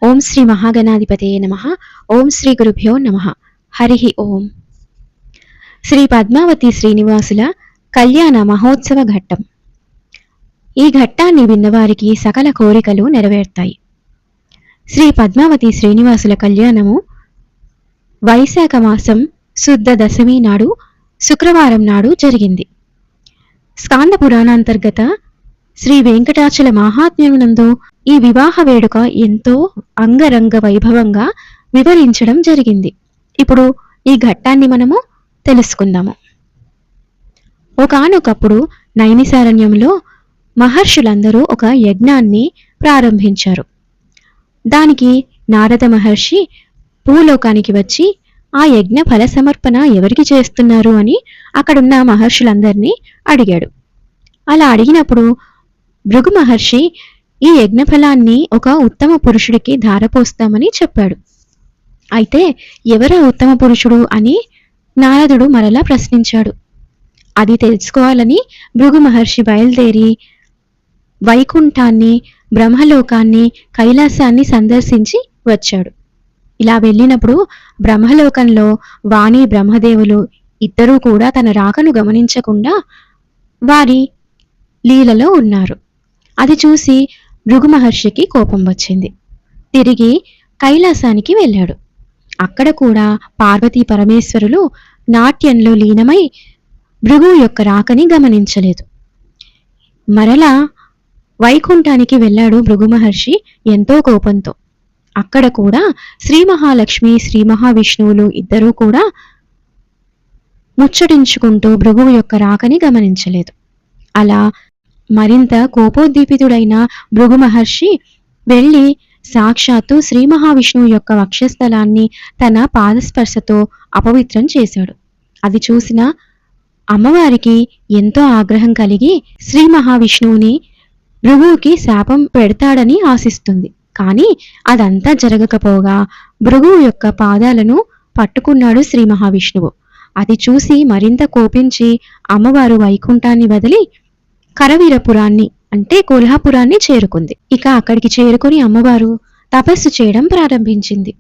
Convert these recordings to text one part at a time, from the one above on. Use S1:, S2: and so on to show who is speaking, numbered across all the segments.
S1: ఓం శ్రీ మహాగణాధిపతయే నమః. ఓం శ్రీ గురుభ్యో నమః. హరి ఓం. శ్రీ పద్మావతి శ్రీనివాసుల కళ్యాణ మహోత్సవ ఘట్టం. ఈ ఘట్టాన్ని విన్నవారికి సకల కోరికలు నెరవేరుతాయి. శ్రీ పద్మావతి శ్రీనివాసుల కళ్యాణము వైశాఖ మాసం శుద్ధ దశమి నాడు శుక్రవారం నాడు జరిగింది. స్కాంద పురాణాంతర్గత శ్రీ వెంకటాచల మహాత్మ్యమునందు ఈ వివాహ వేడుక ఎంతో అంగరంగ వైభవంగా వివరించడం జరిగింది. ఇప్పుడు ఈ ఘట్టాన్ని మనము తెలుసుకుందాము. ఒకానొకప్పుడు నైమిసారణ్యంలో మహర్షులందరూ ఒక యజ్ఞాన్ని ప్రారంభించారు. దానికి నారద మహర్షి భూలోకానికి వచ్చి ఆ యజ్ఞ ఫల సమర్పణ ఎవరికి చేస్తున్నారు అని అక్కడున్న మహర్షులందరినీ అడిగాడు. అలా అడిగినప్పుడు భృగు మహర్షి ఈ యజ్ఞఫలాన్ని ఒక ఉత్తమ పురుషుడికి ధారపోస్తామని చెప్పాడు. అయితే ఎవరా ఉత్తమ పురుషుడు అని నారదుడు మరలా ప్రశ్నించాడు. అది తెలుసుకోవాలని భృగు మహర్షి బయలుదేరి వైకుంఠాన్ని, బ్రహ్మలోకాన్ని, కైలాసాన్ని సందర్శించి వచ్చాడు. ఇలా వెళ్ళినప్పుడు బ్రహ్మలోకంలో వాణి బ్రహ్మదేవులు ఇద్దరూ కూడా తన రాకను గమనించకుండా వారి లీలలో ఉన్నారు. అది చూసి భృగు మహర్షికి కోపం వచ్చింది. తిరిగి కైలాసానికి వెళ్ళాడు. అక్కడ కూడా పార్వతీ పరమేశ్వరులు నాట్యంలో లీనమై భృగు యొక్క రాకని గమనించలేదు. మరలా వైకుంఠానికి వెళ్ళాడు భృగు మహర్షి ఎంతో కోపంతో. అక్కడ కూడా శ్రీ మహాలక్ష్మి, శ్రీ మహావిష్ణువులు ఇద్దరూ కూడా ముచ్చటించుకుంటూ భృగువు యొక్క రాకని గమనించలేదు. అలా మరింత కోపోద్దీపితుడైన భృగు మహర్షి వెళ్ళి సాక్షాత్తు శ్రీ మహావిష్ణువు యొక్క వక్షస్థలాన్ని తన పాదస్పర్శతో అపవిత్రం చేశాడు. అది చూసిన అమ్మవారికి ఎంతో ఆగ్రహం కలిగి శ్రీ మహావిష్ణువుని భృగువుకి శాపం పెడతాడని ఆశిస్తుంది. కానీ అదంతా జరగకపోగా భృగువు యొక్క పాదాలను పట్టుకున్నాడు శ్రీ మహావిష్ణువు. అది చూసి మరింత కోపించి అమ్మవారు వైకుంఠాన్ని వదిలి కరవీరపురాన్ని అంటే కొల్హాపురాన్ని చేరుకుంది. ఇక అక్కడికి చేరుకుని అమ్మవారు తపస్సు చేయడం ప్రారంభించింది.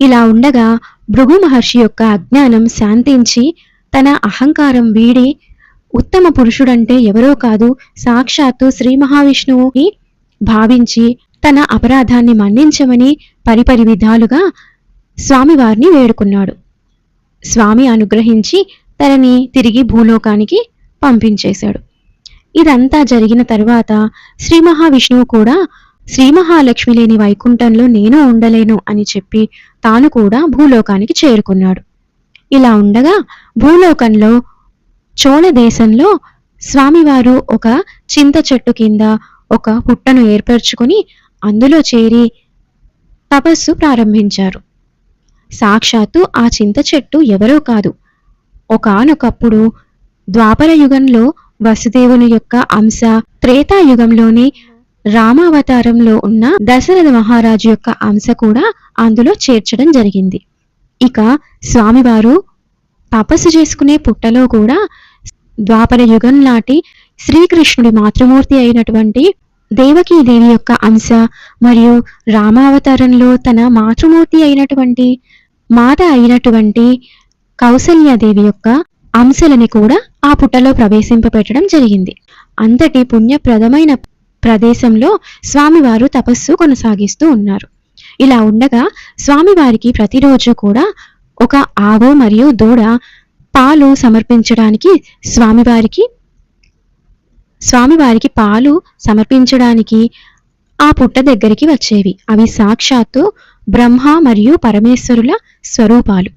S1: ఇలా ఉండగా భృగు మహర్షి యొక్క అజ్ఞానం శాంతించి తన అహంకారం వీడి ఉత్తమ పురుషుడంటే ఎవరో కాదు సాక్షాత్తు శ్రీ మహావిష్ణువుని భావించి తన అపరాధాన్ని మన్నించమని పరిపరి విధాలుగా స్వామివారిని వేడుకున్నాడు. స్వామి అనుగ్రహించి తనని తిరిగి భూలోకానికి పంపించేశాడు. ఇదంతా జరిగిన తర్వాత శ్రీ మహావిష్ణువు కూడా శ్రీ మహాలక్ష్మి లేని వైకుంఠంలో నేను ఉండలేను అని చెప్పి తాను కూడా భూలోకానికి చేరుకున్నాడు. ఇలా ఉండగా భూలోకంలో చోళ దేశంలో స్వామివారు ఒక చింత చెట్టు కింద ఒక పుట్టను ఏర్పరచుకుని అందులో చేరి తపస్సు ప్రారంభించారు. సాక్షాత్తు ఆ చింత చెట్టు ఎవరో కాదు, ఒకానొకప్పుడు ద్వాపర యుగంలో వసుదేవుని యొక్క అంశ, త్రేతాయుగంలోని రామావతారంలో ఉన్న దశరథ మహారాజు యొక్క అంశ కూడా అందులో చేర్చడం జరిగింది. ఇక స్వామివారు తపస్సు చేసుకునే పుట్టలో కూడా ద్వాపర యుగం నాటి శ్రీకృష్ణుడి మాతృమూర్తి అయినటువంటి దేవకీదేవి యొక్క అంశ మరియు రామావతారంలో తన మాతృమూర్తి అయినటువంటి మాత అయినటువంటి కౌసల్యాదేవి యొక్క అంశలని కూడా ఆ పుట్టలో ప్రవేశింపబెట్టడం జరిగింది. అంతటి పుణ్యప్రదమైన ప్రదేశంలో స్వామివారు తపస్సు కొనసాగిస్తూ ఉన్నారు. ఇలా ఉండగా స్వామివారికి ప్రతిరోజు కూడా ఒక ఆవు మరియు దూడ పాలు సమర్పించడానికి స్వామివారికి పాలు సమర్పించడానికి ఆ పుట్ట దగ్గరికి వచ్చేవి. అవి సాక్షాత్తు బ్రహ్మ మరియు పరమేశ్వరుల స్వరూపాలు.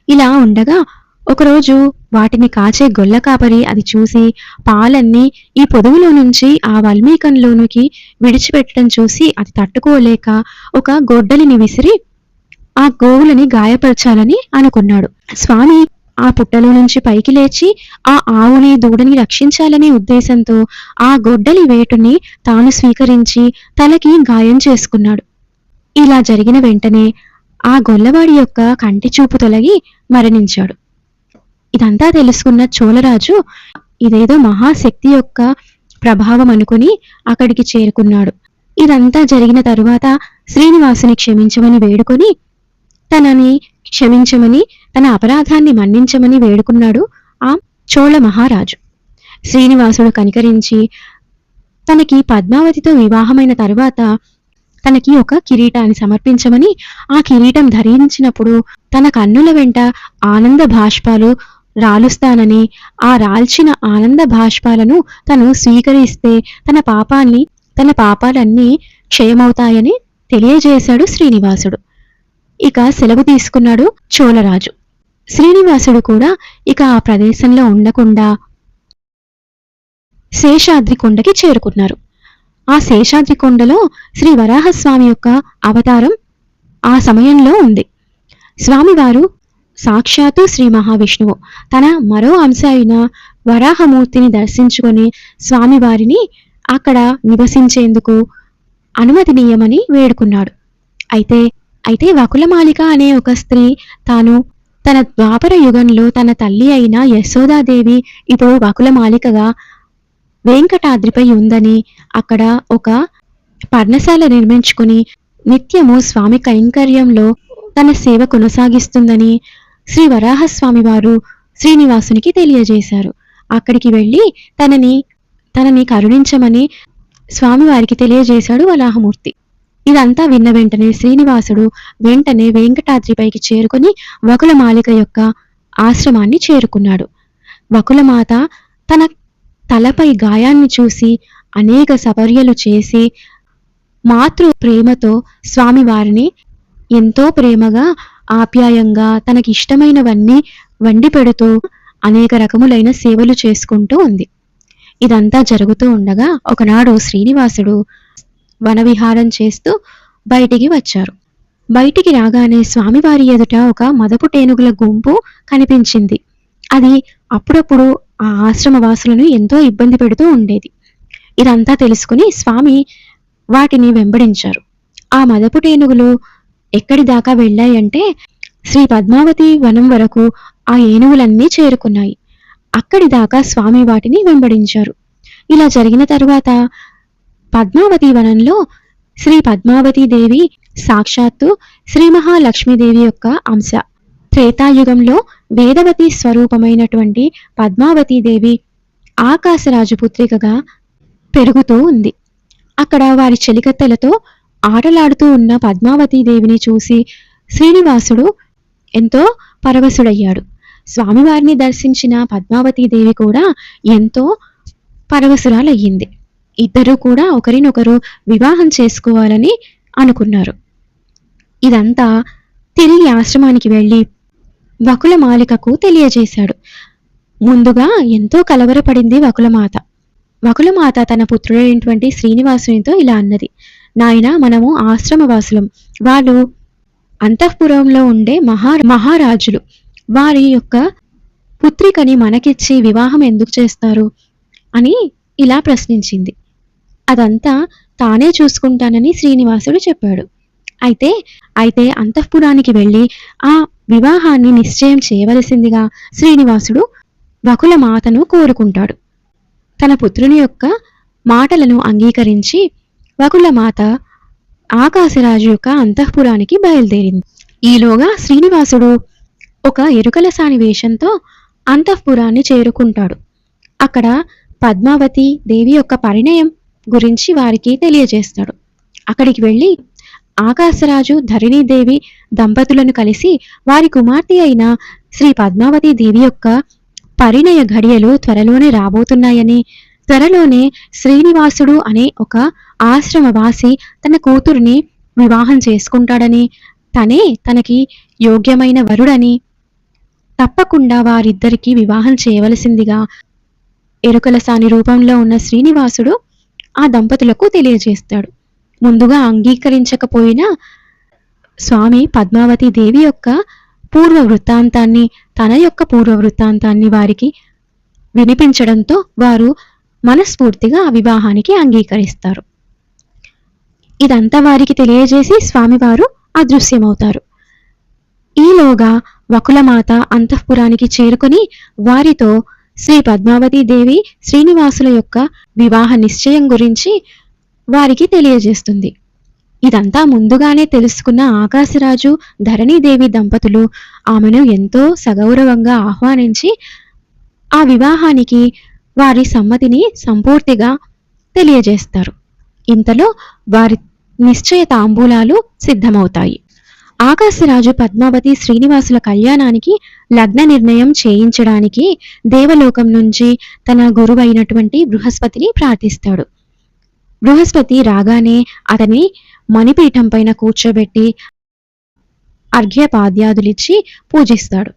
S1: ఇలా ఉండగా ఒకరోజు వాటిని కాచే గొల్ల కాపరి అది చూసి పాలన్నీ ఈ పొదుగులో నుంచి ఆ వల్మీకంలోనికి విడిచిపెట్టడం చూసి అది తట్టుకోలేక ఒక గొడ్డలిని విసిరి ఆ గోవులని గాయపరచాలని అనుకున్నాడు. స్వామి ఆ పుట్టలో నుంచి పైకి లేచి ఆ ఆవుని దూడని రక్షించాలనే ఉద్దేశంతో ఆ గొడ్డలి వేటుని తాను స్వీకరించి తలకి గాయం చేసుకున్నాడు. ఇలా జరిగిన వెంటనే ఆ గొల్లవాడి యొక్క కంటి చూపు తొలగి మరణించాడు. ఇదంతా తెలుసుకున్న చోళరాజు ఇదేదో మహాశక్తి యొక్క ప్రభావం అనుకుని అక్కడికి చేరుకున్నాడు. ఇదంతా జరిగిన తరువాత శ్రీనివాసుని క్షమించమని వేడుకొని తనని క్షమించమని, తన అపరాధాన్ని మన్నించమని వేడుకున్నాడు ఆ చోళ మహారాజు. శ్రీనివాసుడు కనికరించి తనకి పద్మావతితో వివాహమైన తరువాత తనకి ఒక కిరీటాన్ని సమర్పించమని, ఆ కిరీటం ధరించినప్పుడు తన కన్నుల వెంట ఆనంద భాష్పాలు రాలుస్తానని, ఆ రాల్చిన ఆనంద భాష్పాలను తను స్వీకరిస్తే తన పాపాలన్నీ క్షయమవుతాయని తెలియజేశాడు శ్రీనివాసుడు. ఇక సెలవు తీసుకున్నాడు చోళరాజు. శ్రీనివాసుడు కూడా ఇక ఆ ప్రదేశంలో ఉండకుండా శేషాద్రి కొండకి చేరుకున్నారు. ఆ శేషాద్రి కొండలో శ్రీ వరాహస్వామి యొక్క అవతారం ఆ సమయంలో ఉంది. స్వామివారు సాక్షాత్తు శ్రీ మహావిష్ణువు తన మరో అంశ అయిన వరాహమూర్తిని దర్శించుకొని స్వామివారిని అక్కడ నివసించేందుకు అనుమతినీయమని వేడుకున్నాడు. అయితే వకులమాలిక అనే ఒక స్త్రీ తాను తన ద్వాపర యుగంలో తన తల్లి అయిన యశోదాదేవి ఇప్పుడు వకులమాలికగా వెంకటాద్రిపై ఉందని, అక్కడ ఒక పర్ణశాల నిర్మించుకుని నిత్యము స్వామి కైంకర్యంలో తన సేవ కొనసాగిస్తుందని శ్రీ వరాహస్వామి వారు శ్రీనివాసునికి తెలియజేశారు. అక్కడికి వెళ్ళి తనని కరుణించమని స్వామివారికి తెలియజేశాడు వరాహమూర్తి. ఇదంతా విన్న వెంటనే శ్రీనివాసుడు వెంటనే వెంకటాద్రిపైకి చేరుకొని వకులమాలిక యొక్క ఆశ్రమాన్ని చేరుకున్నాడు. వకులమాత తన తలపై గాయాన్ని చూసి అనేక సపర్యలు చేసి మాతృ ప్రేమతో స్వామివారిని ఎంతో ప్రేమగా ఆప్యాయంగా తనకి ఇష్టమైనవన్నీ వండి పెడుతూ అనేక రకములైన సేవలు చేసుకుంటూ ఉంది. ఇదంతా జరుగుతూ ఉండగా ఒకనాడు శ్రీనివాసుడు వనవిహారం చేస్తూ బయటికి వచ్చారు. బయటికి రాగానే స్వామివారి ఎదుట ఒక మదపు టేనుగుల గుంపు కనిపించింది. అది అప్పుడప్పుడు ఆ ఆశ్రమవాసులను ఎంతో ఇబ్బంది పెడుతూ ఉండేది. ఇదంతా తెలుసుకుని స్వామి వాటిని వెంబడించారు. ఆ మదపు టేనుగులు ఎక్కడి దాకా వెళ్ళాయంటే శ్రీ పద్మావతి వనం వరకు ఆ ఏనుగులన్నీ చేరుకున్నాయి. అక్కడి దాకా స్వామి వాటిని వెంబడించారు. ఇలా జరిగిన తరువాత పద్మావతి వనంలో శ్రీ పద్మావతీదేవి సాక్షాత్తు శ్రీ మహాలక్ష్మీదేవి యొక్క అంశ. త్రేతాయుగంలో వేదవతి స్వరూపమైనటువంటి పద్మావతీదేవి ఆకాశరాజు పుత్రికగా పెరుగుతూ ఉంది. అక్కడ వారి చెలికత్తెలతో ఆటలాడుతూ ఉన్న పద్మావతీదేవిని చూసి శ్రీనివాసుడు ఎంతో పరవశుడయ్యాడు. స్వామివారిని దర్శించిన పద్మావతీదేవి కూడా ఎంతో పరవశురాలయ్యింది. ఇద్దరూ కూడా ఒకరినొకరు వివాహం చేసుకోవాలని అనుకున్నారు. ఇదంతా తిరిగి ఆశ్రమానికి వెళ్ళి వకులమాలికకు తెలియజేశాడు. ముందుగా ఎంతో కలవరపడింది వకులమాత. వకులమాత తన పుత్రుడైనటువంటి శ్రీనివాసునితో ఇలా అన్నది, నాయన, మనము ఆశ్రమవాసులం, వాళ్ళు అంతఃపురంలో ఉండే మహారాజులు, వారి యొక్క పుత్రికని మనకిచ్చి వివాహం ఎందుకు చేస్తారు అని ఇలా ప్రశ్నించింది. అదంతా తానే చూసుకుంటానని శ్రీనివాసుడు చెప్పాడు. అయితే అంతఃపురానికి వెళ్ళి ఆ వివాహాన్ని నిశ్చయం చేయవలసిందిగా శ్రీనివాసుడు వకులమాతను కోరుకుంటాడు. తన పుత్రుని యొక్క మాటలను అంగీకరించి వకులమాత ఆకాశరాజు యొక్క అంతఃపురానికి బయలుదేరింది. ఈలోగా శ్రీనివాసుడు ఒక ఎరుకలసాని వేషంతో అంతఃపురాన్ని చేరుకుంటాడు. అక్కడ పద్మావతి దేవి యొక్క పరిణయం గురించి వారికి తెలియజేస్తాడు. అక్కడికి వెళ్ళి ఆకాశరాజు ధరణీదేవి దంపతులను కలిసి వారి కుమార్తె అయిన శ్రీ పద్మావతి దేవి యొక్క పరిణయ ఘడియలు త్వరలోనే రాబోతున్నాయని, త్వరలోనే శ్రీనివాసుడు అనే ఒక ఆశ్రమవాసి తన కూతురిని వివాహం చేసుకుంటాడని, తనే తనకి యోగ్యమైన వరుడని, తప్పకుండా వారిద్దరికీ వివాహం చేయవలసిందిగా ఎరుకలసాని రూపంలో ఉన్న శ్రీనివాసుడు ఆ దంపతులకు తెలియజేస్తాడు. ముందుగా అంగీకరించకపోయినా స్వామి పద్మావతి దేవి యొక్క పూర్వ వృత్తాంతాన్ని, తన యొక్క పూర్వ వృత్తాంతాన్ని వారికి వినిపించడంతో వారు మనస్ఫూర్తిగా ఆ వివాహానికి అంగీకరిస్తారు. ఇదంతా వారికి తెలియజేసి స్వామివారు అదృశ్యమవుతారు. ఈలోగా వకులమాత అంతఃపురానికి చేరుకొని వారితో శ్రీ పద్మావతీ దేవి శ్రీనివాసుల యొక్క వివాహ నిశ్చయం గురించి వారికి తెలియజేస్తుంది. ఇదంతా ముందుగానే తెలుసుకున్న ఆకాశరాజు ధరణీదేవి దంపతులు ఆమెను ఎంతో సగౌరవంగా ఆహ్వానించి ఆ వివాహానికి వారి సమ్మతిని సంపూర్తిగా తెలియజేస్తారు. ఇంతలో వారి నిశ్చయ తాంబూలాలు సిద్ధమవుతాయి. ఆకాశరాజు పద్మావతి శ్రీనివాసుల కళ్యాణానికి లగ్న నిర్ణయం చేయించడానికి దేవలోకం నుంచి తన గురువైనటువంటి బృహస్పతిని ప్రార్థిస్తాడు. బృహస్పతి రాగానే అతని మణిపీఠం పైన కూర్చోబెట్టి అర్ఘ్యపాద్యాదులిచ్చి పూజిస్తాడు.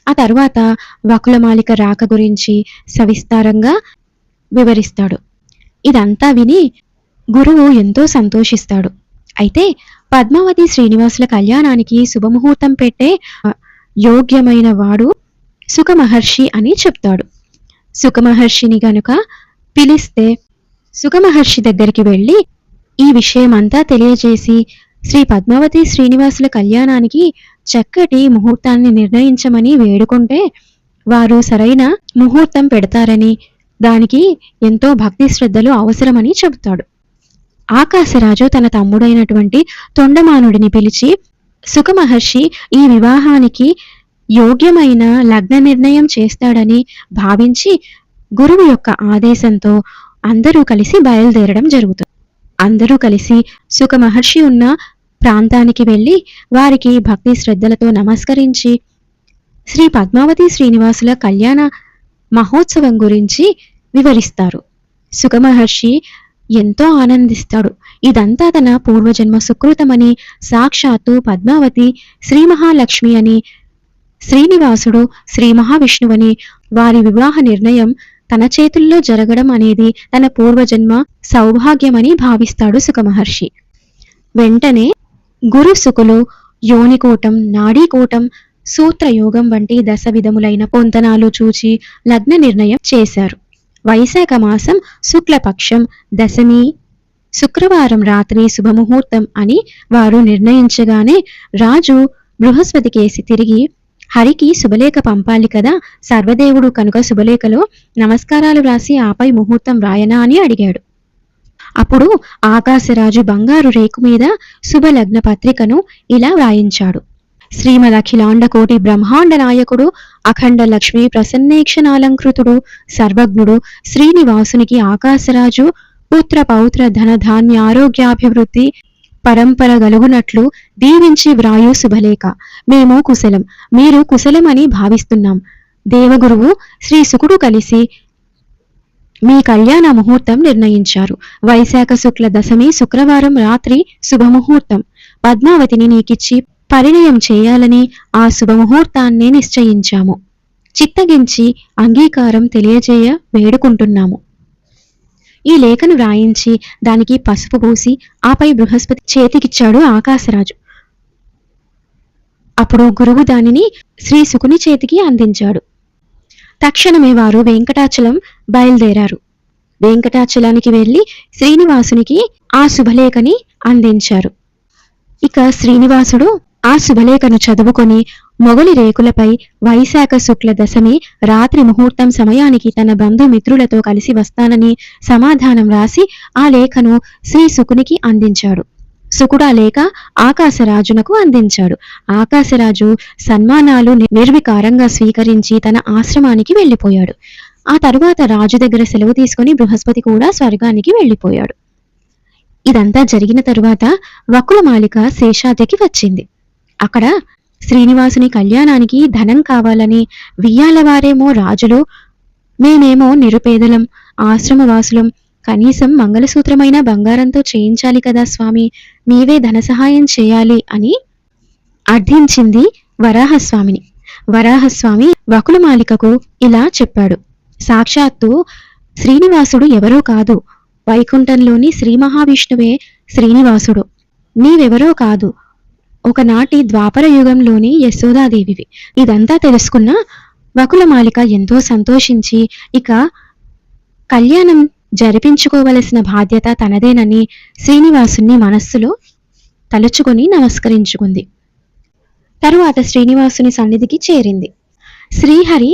S1: ఆ తర్వాత వకులమాలిక రాక గురించి సవిస్తారంగా వివరిస్తాడు. ఇదంతా విని గురువు ఎంతో సంతోషిస్తాడు. అయితే పద్మావతి శ్రీనివాసుల కళ్యాణానికి శుభముహూర్తం పెట్టే యోగ్యమైన వాడు సుఖమహర్షి అని చెప్తాడు. సుఖమహర్షిని గనుక పిలిస్తే సుఖమహర్షి దగ్గరికి వెళ్ళి ఈ విషయమంతా తెలియజేసి శ్రీ పద్మావతి శ్రీనివాసుల కళ్యాణానికి చక్కటి ముహూర్తాన్ని నిర్ణయించమని వేడుకుంటే వారు సరైన ముహూర్తం పెడతారని, దానికి ఎంతో భక్తి శ్రద్ధలు అవసరమని చెబుతాడు. ఆకాశరాజు తన తమ్ముడైనటువంటి తొండమానుడిని పిలిచి సుఖమహర్షి ఈ వివాహానికి యోగ్యమైన లగ్న నిర్ణయం చేస్తాడని భావించి గురువు యొక్క ఆదేశంతో అందరూ కలిసి బయలుదేరడం జరుగుతుంది. అందరూ కలిసి సుఖమహర్షి ఉన్న ప్రాంతానికి వెళ్ళి వారికి భక్తి శ్రద్ధలతో నమస్కరించి శ్రీ పద్మావతి శ్రీనివాసుల కళ్యాణ మహోత్సవం గురించి వివరిస్తారు. సుఖమహర్షి ఎంతో ఆనందిస్తాడు. ఇదంతా తన పూర్వజన్మ సుకృతమని, సాక్షాత్తు పద్మావతి శ్రీ మహాలక్ష్మి అని, శ్రీనివాసుడు శ్రీ మహావిష్ణువని, వారి వివాహ నిర్ణయం తన చేతుల్లో జరగడం అనేది తన పూర్వజన్మ సౌభాగ్యమని భావిస్తాడు సుఖమహర్షి. వెంటనే గురు శుకులు యోనికూటం, నాడీకూటం, సూత్రయోగం వంటి దశ విధములైన పొంతనాలు చూచి లగ్న నిర్ణయం చేశారు. వైశాఖ మాసం శుక్లపక్షం దశమి శుక్రవారం రాత్రి శుభముహూర్తం అని వారు నిర్ణయించగానే రాజు బృహస్పతికేసి తిరిగి హరికి శుభలేఖ పంపాలి కదా, సర్వదేవుడు కనుక శుభలేఖలో నమస్కారాలు వ్రాసి ఆపై ముహూర్తం వ్రాయనా అని అడిగాడు. అప్పుడు ఆకాశరాజు బంగారు రేకు మీద శుభలగ్న పత్రికను ఇలా వ్రాయించాడు. శ్రీమద్ అఖిలాండ కోటి బ్రహ్మాండ నాయకుడు, అఖండ లక్ష్మీ ప్రసన్నేక్షణాలంకృతుడు, సర్వజ్ఞుడు శ్రీనివాసునికి ఆకాశరాజు పుత్ర పౌత్ర ధన ధాన్య ఆరోగ్యాభివృద్ధి పరంపర గలుగునట్లు దీవించి వ్రాయు శుభలేఖ. మేము కుశలం, మీరు కుశలమని భావిస్తున్నాం. దేవగురువు శ్రీ శుకుడు కలిసి మీ కళ్యాణ ముహూర్తం నిర్ణయించారు. వైశాఖ శుక్ల దశమి శుక్రవారం రాత్రి శుభముహూర్తం. పద్మావతిని నీకిచ్చి పరిణయం చేయాలని ఆ శుభముహూర్తాన్నే నిశ్చయించాము. చిత్తగించి అంగీకారం తెలియజేయ వేడుకుంటున్నాము. ఈ లేఖను వ్రాయించి దానికి పసుపు పూసి ఆపై బృహస్పతి చేతికిచ్చాడు ఆకాశరాజు. అప్పుడు గురువు దానిని శ్రీ శుకుని చేతికి అందించాడు. తక్షణమే వారు వెంకటాచలం బయలుదేరారు. వెంకటాచలానికి వెళ్లి శ్రీనివాసునికి ఆ శుభలేఖని అందించారు. ఇక శ్రీనివాసుడు ఆ శుభలేఖను చదువుకొని మొగలి రేకులపై వైశాఖ శుక్ల దశమి రాత్రి ముహూర్తం సమయానికి తన బంధుమిత్రులతో కలిసి వస్తానని సమాధానం రాసి ఆ లేఖను శ్రీ శుకునికి అందించాడు. శుకుడు ఆ లేఖ ఆకాశరాజునకు అందించాడు. ఆకాశరాజు సన్మానాలు నిర్వికారంగా స్వీకరించి తన ఆశ్రమానికి వెళ్లిపోయాడు. ఆ తరువాత రాజు దగ్గర సెలవు తీసుకుని బృహస్పతి కూడా స్వర్గానికి వెళ్లిపోయాడు. ఇదంతా జరిగిన తరువాత వకులమాలిక శేషాద్రికి వచ్చింది. అక్కడ శ్రీనివాసుని కళ్యాణానికి ధనం కావాలని, వియ్యాలవారేమో రాజులు, మేమేమో నిరుపేదలం, ఆశ్రమవాసులం, కనీసం మంగళసూత్రమైన బంగారంతో చేయించాలి కదా స్వామి, నీవే ధన సహాయం చేయాలి అని అర్థించింది వరాహస్వామిని. వరాహస్వామి వకులమాలికకు ఇలా చెప్పాడు. సాక్షాత్తు శ్రీనివాసుడు ఎవరో కాదు, వైకుంఠంలోని శ్రీ మహావిష్ణువే శ్రీనివాసుడు. నీవెవరో కాదు, ఒకనాటి ద్వాపర యుగంలోని యశోదాదేవివి. ఇదంతా తెలుసుకున్న వకులమాలిక ఎంతో సంతోషించి ఇక కళ్యాణం జరిపించుకోవలసిన బాధ్యత తనదేనని శ్రీనివాసుని మనస్సులో తలుచుకొని నమస్కరించుకుంది. తరువాత శ్రీనివాసుని సన్నిధికి చేరింది. శ్రీహరి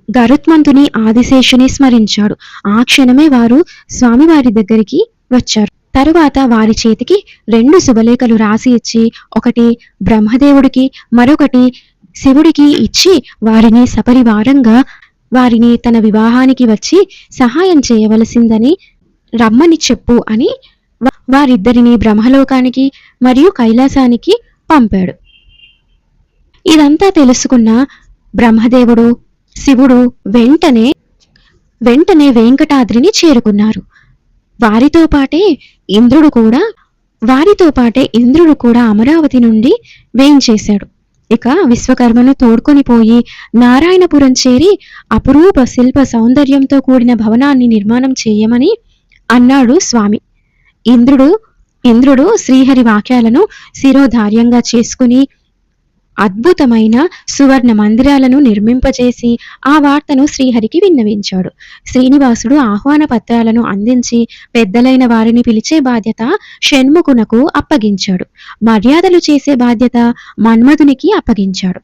S1: గరుత్మంతుని ఆదిశేషుని స్మరించాడు. ఆ క్షణమే వారు స్వామివారి దగ్గరికి వచ్చారు. తరువాత వారి చేతికి 2 శుభలేఖలు రాసి ఇచ్చి ఒకటి బ్రహ్మదేవుడికి మరొకటి శివుడికి ఇచ్చి వారిని సపరివారంగా వారిని తన వివాహానికి వచ్చి సహాయం చేయవలసిందని రమ్మని చెప్పు అని వారిద్దరిని బ్రహ్మలోకానికి మరియు కైలాసానికి పంపాడు. ఇదంతా తెలుసుకున్న బ్రహ్మదేవుడు శివుడు వెంటనే వెంకటాద్రిని చేరుకున్నారు. వారితో పాటే ఇంద్రుడు కూడా అమరావతి నుండి వేయించేశాడు. ఇక విశ్వకర్మను తోడ్కొని పోయి నారాయణపురం చేరి అపురూప శిల్ప సౌందర్యంతో కూడిన భవనాన్ని నిర్మాణం చేయమని అన్నాడు స్వామి. ఇంద్రుడు శ్రీహరి వాక్యాలను శిరోధార్యంగా చేసుకుని అద్భుతమైన సువర్ణ మందిరాలను నిర్మింపజేసి ఆ వార్తను శ్రీహరికి విన్నవించాడు. శ్రీనివాసుడు ఆహ్వాన పత్రాలను అందించి పెద్దలైన వారిని పిలిచే బాధ్యత షణ్ముఖునకు అప్పగించాడు. మర్యాదలు చేసే బాధ్యత మన్మధునికి అప్పగించాడు.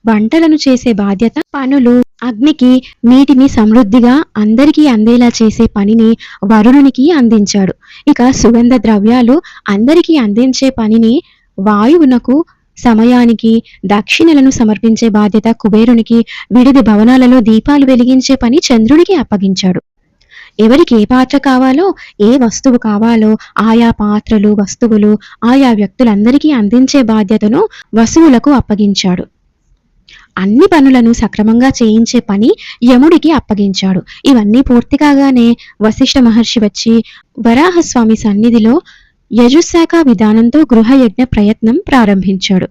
S1: వంటలను చేసే బాధ్యత పనులు అగ్నికి నీటిని సమృద్ధిగా అందరికీ అందేలా చేసే పనిని వరుణునికి అందించాడు. ఇక సుగంధ ద్రవ్యాలు అందరికీ అందించే పనిని వాయువునకు, సమయానికి దక్షిణలను సమర్పించే బాధ్యత కుబేరునికి, విడిది భవనాలలో దీపాలు వెలిగించే పని చంద్రునికి అప్పగించాడు. ఎవరికి ఏ పాత్ర కావాలో, ఏ వస్తువు కావాలో ఆయా పాత్రలు, వస్తువులు ఆయా వ్యక్తులందరికీ అందించే బాధ్యతను వసువులకు అప్పగించాడు. అన్ని పనులను సక్రమంగా చేయించే పని యముడికి అప్పగించాడు. ఇవన్నీ పూర్తి కాగానే వశిష్ఠ మహర్షి వచ్చి వరాహస్వామి సన్నిధిలో యజుశాఖ విధానంతో గృహయజ్ఞ ప్రయత్నం ప్రారంభించాడు.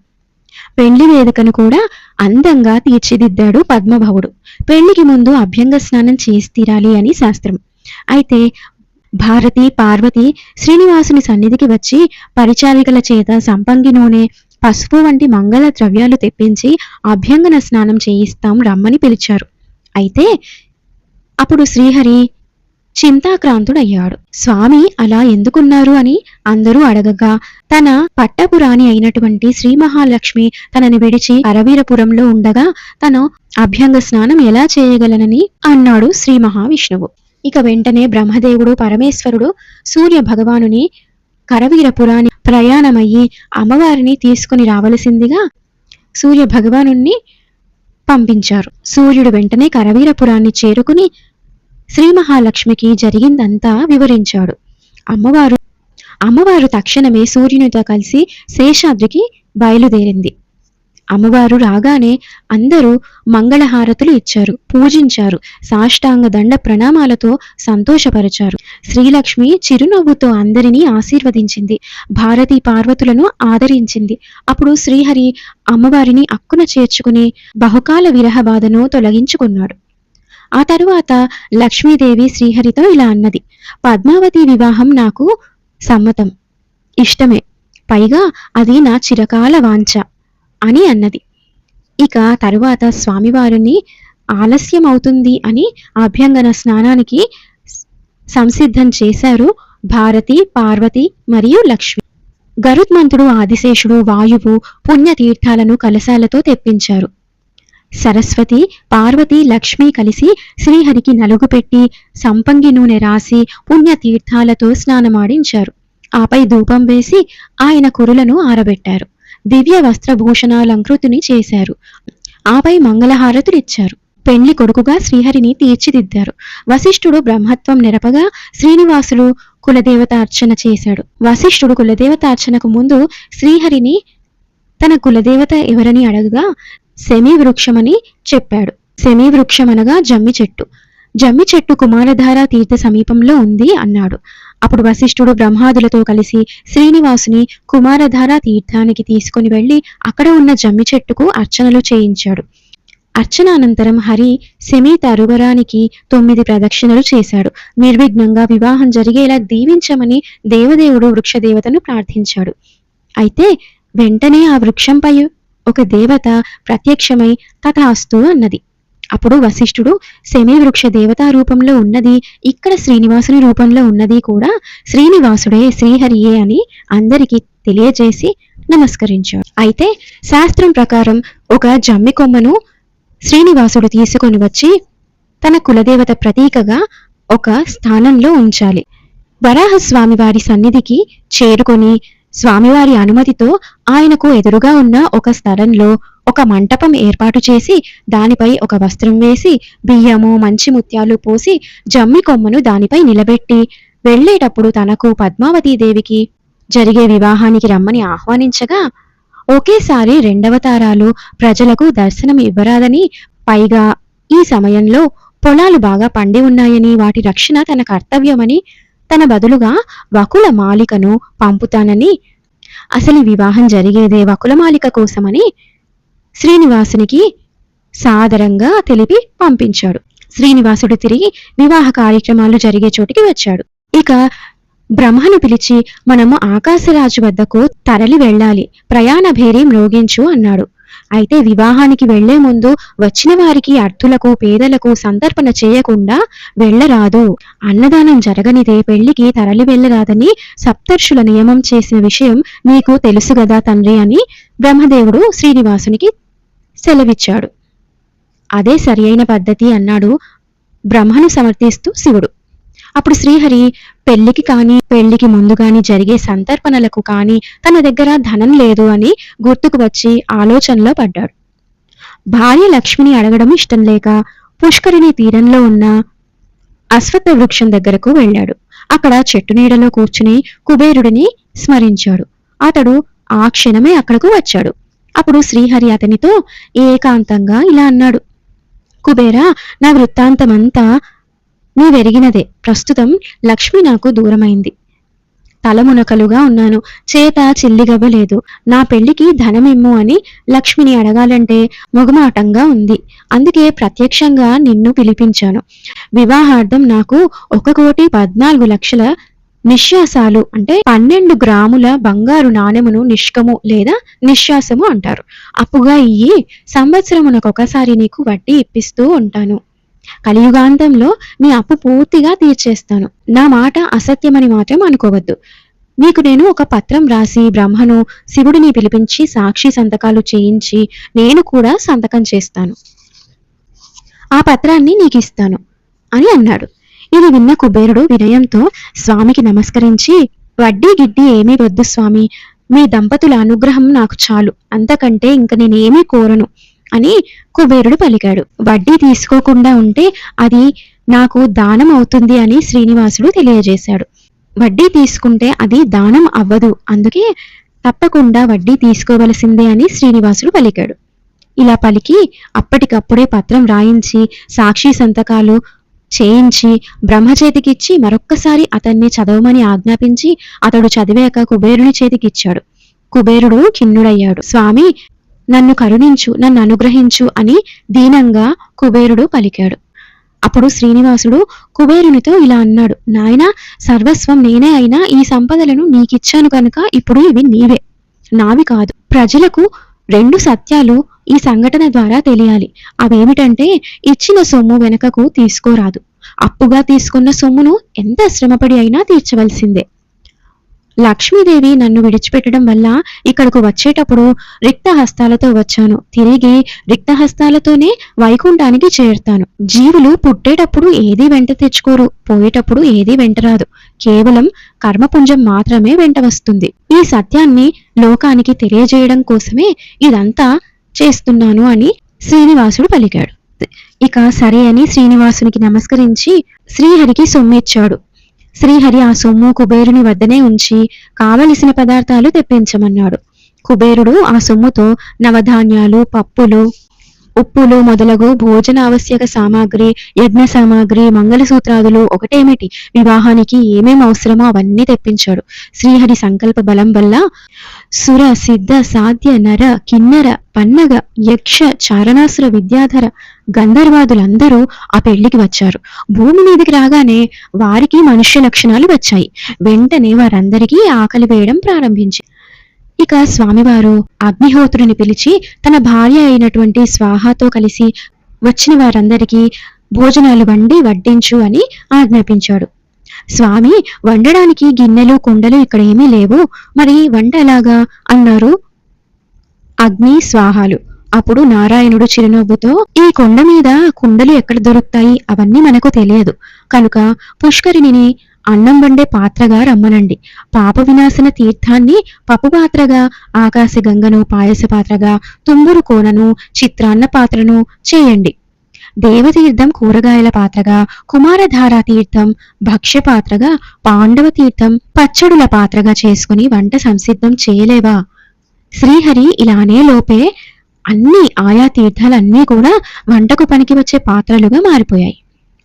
S1: పెళ్లి వేదికను కూడా అందంగా తీర్చిదిద్దాడు పద్మభవుడు. పెళ్లికి ముందు అభ్యంగ స్నానం చేసి తీరాలి అని శాస్త్రం. అయితే భారతి, పార్వతి శ్రీనివాసుని సన్నిధికి వచ్చి పరిచారికల చేత సంపంగి నూనె, పసుపు వంటి మంగళ ద్రవ్యాలు తెప్పించి అభ్యంగన స్నానం చేయిస్తాం రమ్మని పిలిచారు. అయితే అప్పుడు శ్రీహరి చింతాక్రాంతుడయ్యాడు. స్వామి అలా ఎందుకున్నారు అని అందరూ అడగగా, తన పట్టపురాణి అయినటువంటి శ్రీ మహాలక్ష్మి తనని విడిచి అరవీరపురంలో ఉండగా తను అభ్యంగ స్నానం ఎలా చేయగలనని అన్నాడు శ్రీ మహావిష్ణువు. ఇక వెంటనే బ్రహ్మదేవుడు, పరమేశ్వరుడు సూర్య భగవానుని కరవీరపురాన్ని ప్రయాణమయ్యి అమ్మవారిని తీసుకుని రావలసిందిగా సూర్య భగవానుణ్ణి పంపించారు. సూర్యుడు వెంటనే కరవీరపురాన్ని చేరుకుని శ్రీ మహాలక్ష్మికి జరిగిందంతా వివరించాడు. అమ్మవారు తక్షణమే సూర్యునితో కలిసి శేషాద్రికి బయలుదేరింది. అమ్మవారు రాగానే అందరూ మంగళహారతులు ఇచ్చారు, పూజించారు, సాష్టాంగ దండ ప్రణామాలతో సంతోషపరిచారు. శ్రీలక్ష్మి చిరునవ్వుతో అందరినీ ఆశీర్వదించింది. భారతి, పార్వతులను ఆదరించింది. అప్పుడు శ్రీహరి అమ్మవారిని అక్కున చేర్చుకుని బహుకాల విరహ బాధను తొలగించుకున్నాడు. ఆ తరువాత లక్ష్మీదేవి శ్రీహరితో ఇలా అన్నది: పద్మావతి వివాహం నాకు సమ్మతం, ఇష్టమే, పైగా అది నా చిరకాల వాంఛ అని అన్నది. ఇక తరువాత స్వామివారిని ఆలస్యం అవుతుంది అని అభ్యంగన స్నానానికి సంసిద్ధం చేశారు భారతి, పార్వతి మరియు లక్ష్మి. గరుత్మంతుడు, ఆదిశేషుడు, వాయువు పుణ్యతీర్థాలను కలశాలతో తెప్పించారు. సరస్వతి, పార్వతి, లక్ష్మి కలిసి శ్రీహరికి నలుగు పెట్టి సంపంగి నూనె రాసి పుణ్యతీర్థాలతో స్నానమాడించారు. ఆపై ధూపం వేసి ఆయన కురులను ఆరబెట్టారు. దివ్య వస్త్రభూషణాలంకృతిని చేశారు. ఆపై మంగళహారతులిచ్చారు. పెండ్లి కొడుకుగా శ్రీహరిని తీర్చిదిద్దారు. వశిష్ఠుడు బ్రహ్మత్వం నెరపగా శ్రీనివాసుడు కులదేవతార్చన చేశాడు. వశిష్ఠుడు కులదేవతార్చనకు ముందు శ్రీహరిని తన కులదేవత ఎవరని అడగగా శమీ వృక్షమని చెప్పాడు. శమీ వృక్షమనగా జమ్మి చెట్టు. జమ్మి చెట్టు కుమారధార తీర్థ సమీపంలో ఉంది అన్నాడు. అప్పుడు వశిష్ఠుడు బ్రహ్మాదులతో కలిసి శ్రీనివాసుని కుమారధార తీర్థానికి తీసుకుని వెళ్లి అక్కడ ఉన్న జమ్మి చెట్టుకు అర్చనలు చేయించాడు. అర్చనానంతరం హరి శమీ తరువరానికి 9 ప్రదక్షిణలు చేశాడు. నిర్విఘ్నంగా వివాహం జరిగేలా దీవించమని దేవదేవుడు వృక్షదేవతను ప్రార్థించాడు. అయితే వెంటనే ఆ వృక్షంపై ఒక దేవత ప్రత్యక్షమై తథాస్తు అన్నది. అప్పుడు వశిష్ఠుడు శమీ వృక్ష దేవతా రూపంలో ఉన్నది, ఇక్కడ శ్రీనివాసుని రూపంలో ఉన్నది కూడా శ్రీనివాసుడే, శ్రీహరియే అని అందరికీ తెలియజేసి నమస్కరించాడు. అయితే శాస్త్రం ప్రకారం ఒక జమ్మి కొమ్మను శ్రీనివాసుడు తీసుకొని వచ్చి తన కులదేవత ప్రతీకగా ఒక స్థానంలో ఉంచాలి. వరాహస్వామి వారి సన్నిధికి చేరుకొని స్వామివారి అనుమతితో ఆయనకు ఎదురుగా ఉన్న ఒక స్థలంలో ఒక మంటపం ఏర్పాటు చేసి దానిపై ఒక వస్త్రం వేసి బియ్యము మంచి ముత్యాలు పోసి జమ్మి కొమ్మను దానిపై నిలబెట్టి వెళ్లేటప్పుడు తనకు పద్మావతీదేవికి జరిగే వివాహానికి రమ్మని ఆహ్వానించగా ఒకేసారి రెండవతారాలు ప్రజలకు దర్శనం ఇవ్వరాదని, పైగా ఈ సమయంలో పొలాలు బాగా పండి ఉన్నాయని వాటి రక్షణ తన కర్తవ్యమని తన బదులుగా వకుల మాలికను పంపుతానని, అసలు వివాహం జరిగేదే వకుల మాలిక కోసమని శ్రీనివాసునికి సాదరంగా తెలిపి పంపించాడు. శ్రీనివాసుడు తిరిగి వివాహ కార్యక్రమాలు జరిగే చోటికి వచ్చాడు. ఇక బ్రహ్మను పిలిచి మనము ఆకాశరాజు వద్దకు తరలి వెళ్ళాలి, ప్రయాణ భేరీ మ్రోగించు అన్నాడు. అయితే వివాహానికి వెళ్లే ముందు వచ్చిన వారికి అర్థులకు పేదలకు సంతర్పణ చేయకుండా వెళ్ళరాదు, అన్నదానం జరగనిదే పెళ్లికి తరలి వెళ్ళరాదని సప్తర్షుల నియమం చేసిన విషయం నీకు తెలుసు గదా తండ్రి అని బ్రహ్మదేవుడు శ్రీనివాసునికి సెలవిచ్చాడు. అదే సరి అయిన పద్ధతి అన్నాడు బ్రహ్మను సమర్థిస్తూ శివుడు. అప్పుడు శ్రీహరి పెళ్లికి కాని పెళ్లికి ముందు గాని జరిగే సంతర్పణలకు కాని తన దగ్గర ధనం లేదు అని గుర్తుకు వచ్చి ఆలోచనలో పడ్డాడు. భార్య లక్ష్మిని అడగడం ఇష్టం లేక పుష్కరిణి తీరంలో ఉన్న అశ్వత్థ వృక్షం దగ్గరకు వెళ్ళాడు. అక్కడ చెట్టు నీడలో కూర్చుని కుబేరుడిని స్మరించాడు. అతడు ఆ క్షణమే అక్కడకు వచ్చాడు. అప్పుడు శ్రీహరి అతనితో ఏకాంతంగా ఇలా అన్నాడు. కుబేరా, నా వృత్తాంతమంతా నీవెరిగినదే. ప్రస్తుతం లక్ష్మి నాకు దూరమైంది. తలమునకలుగా ఉన్నాను, చేత చిల్లిగవ్వలేదు. నా పెళ్లికి ధనమిమ్ము అని లక్ష్మిని అడగాలంటే మొగమాటంగా ఉంది. అందుకే ప్రత్యక్షంగా నిన్ను పిలిపించాను. వివాహార్థం నాకు 1,14,00,000 నిశ్వాసాలు అంటే 12 గ్రాముల బంగారు నాణెమును నిష్కము లేదా నిశ్వాసము అంటారు అప్పుగా ఇయ్యి సంవత్సరమునకొకసారి నీకు వడ్డీ ఇప్పిస్తూ ఉంటాను. కలియుగాంతంలో నీ అప్పు పూర్తిగా తీర్చేస్తాను. నా మాట అసత్యమని మాత్రం అనుకోవద్దు. నీకు నేను ఒక పత్రం రాసి బ్రహ్మను శివుడిని పిలిపించి సాక్షి సంతకాలు చేయించి నేను కూడా సంతకం చేస్తాను. ఆ పత్రాన్ని నీకు ఇస్తాను అని అన్నాడు. ఇది విన్న కుబేరుడు వినయంతో స్వామికి నమస్కరించి, వడ్డీ గిడ్డీ ఏమీ వద్దు స్వామి, మీ దంపతుల అనుగ్రహం నాకు చాలు, అంతకంటే ఇంక నేనేమీ కోరను అని కుబేరుడు పలికాడు. వడ్డీ తీసుకోకుండా ఉంటే అది నాకు దానం అవుతుంది అని శ్రీనివాసుడు తెలియజేశాడు. వడ్డీ తీసుకుంటే అది దానం అవ్వదు, అందుకే తప్పకుండా వడ్డీ తీసుకోవలసిందే అని శ్రీనివాసుడు పలికాడు. ఇలా పలికి అప్పటికప్పుడే పత్రం రాయించి సాక్షి సంతకాలు చేయించి బ్రహ్మచేతికిచ్చి మరొక్కసారి అతన్ని చదవమని ఆజ్ఞాపించి అతడు చదివాక కుబేరుని చేతికిచ్చాడు. కుబేరుడు ఖిన్నుడయ్యాడు. స్వామి, నన్ను కరుణించు, నన్ను అనుగ్రహించు అని దీనంగా కుబేరుడు పలికాడు. అప్పుడు శ్రీనివాసుడు కుబేరునితో ఇలా అన్నాడు. నాయనా, సర్వస్వం నేనే అయినా ఈ సంపదలను నీకిచ్చాను కనుక ఇప్పుడు ఇవి నీవే, నావి కాదు. ప్రజలకు 2 సత్యాలు ఈ సంఘటన ద్వారా తెలియాలి. అవేమిటంటే, ఇచ్చిన సొమ్ము వెనకకు తీసుకోరాదు, అప్పుగా తీసుకున్న సొమ్మును ఎంత శ్రమపడి అయినా తీర్చవలసిందే. లక్ష్మీదేవి నన్ను విడిచిపెట్టడం వల్ల ఇక్కడకు వచ్చేటప్పుడు రిక్తహస్తాలతో వచ్చాను, తిరిగి రిక్తహస్తాలతోనే వైకుంఠానికి చేరుతాను. జీవులు పుట్టేటప్పుడు ఏదీ వెంట తెచ్చుకోరు, పోయేటప్పుడు ఏదీ వెంటరాదు, కేవలం కర్మపుంజం మాత్రమే వెంట వస్తుంది. ఈ సత్యాన్ని లోకానికి తెలియజేయడం కోసమే ఇదంతా చేస్తున్నాను అని శ్రీనివాసుడు పలికాడు. ఇక సరే అని శ్రీనివాసునికి నమస్కరించి శ్రీహరికి సొమ్మిచ్చాడు. శ్రీహరి ఆ సొమ్ము కుబేరుని వద్దనే ఉంచి కావలసిన పదార్థాలు తెప్పించమన్నాడు. కుబేరుడు ఆ సొమ్ముతో నవధాన్యాలు, పప్పులు, ఉప్పులు మొదలగు భోజన ఆవశ్యక సామాగ్రి, యజ్ఞ సామాగ్రి, మంగళసూత్రాదులు ఒకటేమిటి వివాహానికి ఏమేం అవసరమో అవన్నీ తెప్పించాడు. శ్రీహరి సంకల్ప బలం వల్ల సుర, సిద్ధ, సాధ్య, నర, కిన్నర, పన్నగ, యక్ష, చారణాసుర, విద్యాధర, గంధర్వాదులందరూ ఆ పెళ్లికి వచ్చారు. భూమి మీదకి రాగానే వారికి మనుష్య లక్షణాలు వచ్చాయి. వెంటనే వారందరికీ ఆకలి వేయడం ప్రారంభించింది. ఇక స్వామివారు అగ్నిహోత్రుని పిలిచి తన భార్య అయినటువంటి స్వాహాతో కలిసి వచ్చిన వారందరికీ భోజనాలు వండి వడ్డించు అని ఆజ్ఞాపించాడు. స్వామి, వండడానికి గిన్నెలు కుండలు ఇక్కడ ఏమీ లేవు, మరి వంట ఎలాగా అన్నారు అగ్ని స్వాహాలు. అప్పుడు నారాయణుడు చిరునవ్వుతో, ఈ కొండ మీద కుండలు ఎక్కడ దొరుకుతాయి అవన్నీ మనకు తెలియదు కనుక పుష్కరిణిని అన్నం వండే పాత్రగా రమ్మనండి. పాప వినాశన తీర్థాన్ని పప్పు పాత్రగా, ఆకాశగంగను పాయస పాత్రగా, తుంబురు కోనను చిత్రాన్న పాత్రను చేయండి. దేవతీర్థం కూరగాయల పాత్రగా, కుమారధారా తీర్థం భక్ష్య పాత్రగా, పాండవ తీర్థం పచ్చడుల పాత్రగా చేసుకుని వంట సంసిద్ధం చేయలేవా? శ్రీహరి ఇలానే లోపే అన్ని ఆయా తీర్థాలన్నీ కూడా వంటకు పనికి వచ్చే పాత్రలుగా మారిపోయాయి.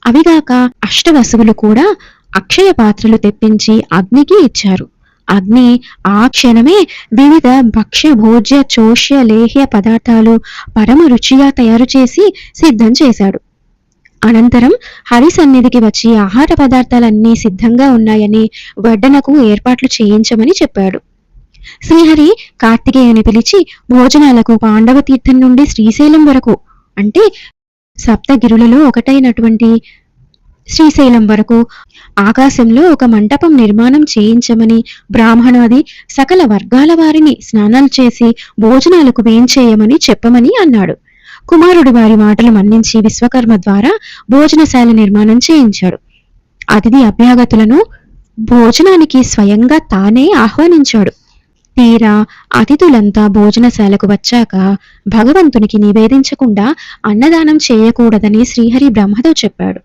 S1: అవిగాక అష్టవసువులు కూడా అక్షయ పాత్రలు తెప్పించి అగ్నికి ఇచ్చారు. అగ్ని ఆ క్షణమే వివిధ భక్ష్య భోజ్య చోష్య లేహ్య పదార్థాలు పరమ రుచిగా తయారు చేసి సిద్ధం చేశాడు. అనంతరం హరి సన్నిధికి వచ్చి ఆహార పదార్థాలన్నీ సిద్ధంగా ఉన్నాయని వడ్డనకు ఏర్పాట్లు చేయించమని చెప్పాడు. శ్రీహరి కార్తికేయుని పిలిచి భోజనాలకు పాండవ తీర్థం నుండి శ్రీశైలం వరకు, అంటే సప్తగిరులలో ఒకటైనటువంటి శ్రీశైలం వరకు ఆకాశంలో ఒక మంటపం నిర్మాణం చేయించమని, బ్రాహ్మణాది సకల వర్గాల వారిని స్నానాలు చేసి భోజనాలకు వేంచేయమని చెప్పమని అన్నాడు. కుమారుడు వారి మాటలు మన్నించి విశ్వకర్మ ద్వారా భోజనశాల నిర్మాణం చేయించాడు. అతిథి అభ్యాగతులను భోజనానికి స్వయంగా తానే ఆహ్వానించాడు. తీరా అతిథులంతా భోజనశాలకు వచ్చాక భగవంతునికి నివేదించకుండా అన్నదానం చేయకూడదని శ్రీహరి బ్రహ్మతో చెప్పాడు.